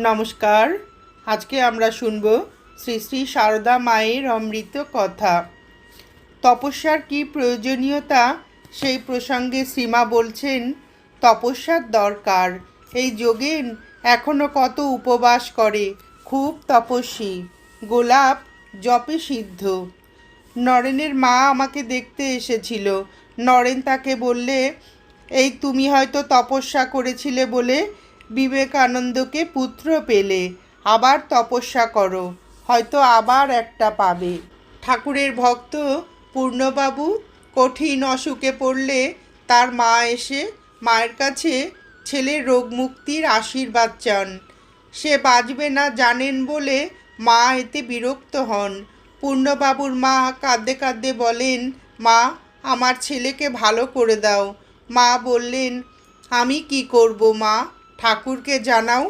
নমস্কার। আজকে আমরা শুনব শ্রী শ্রী সারদা মায়ের অমৃত কথা। তপস্যার কি প্রয়োজনীয়তা সেই প্রসঙ্গে শ্রীমা বলছেন, তপস্যার দরকার। এই যোগেন এখনও কত উপবাস করে, খুব তপস্বী, গোলাপ জপে সিদ্ধ। নরেনের মা আমাকে দেখতে এসেছিল। নরেন তাকে বললে, এই তুমি হয়তো তপস্যা করেছিলে বলে বিবেকানন্দকে পুত্র পেলে, আবার তপস্যা করো, হয়তো আবার একটা পাবে। ঠাকুরের ভক্ত পূর্ণবাবু কঠিন অসুখে পড়লে তার মা এসে মায়ের কাছে ছেলের রোগ মুক্তির আশীর্বাদ চান। সে বাঁচবে না জানেন বলে মা এতে বিরক্ত হন। পূর্ণবাবুর মা কাঁদতে কাঁদতে বলেন, মা, আমার ছেলেকে ভালো করে দাও। মা বললেন, আমি কি করব মা, ঠাকুরকে জানাও।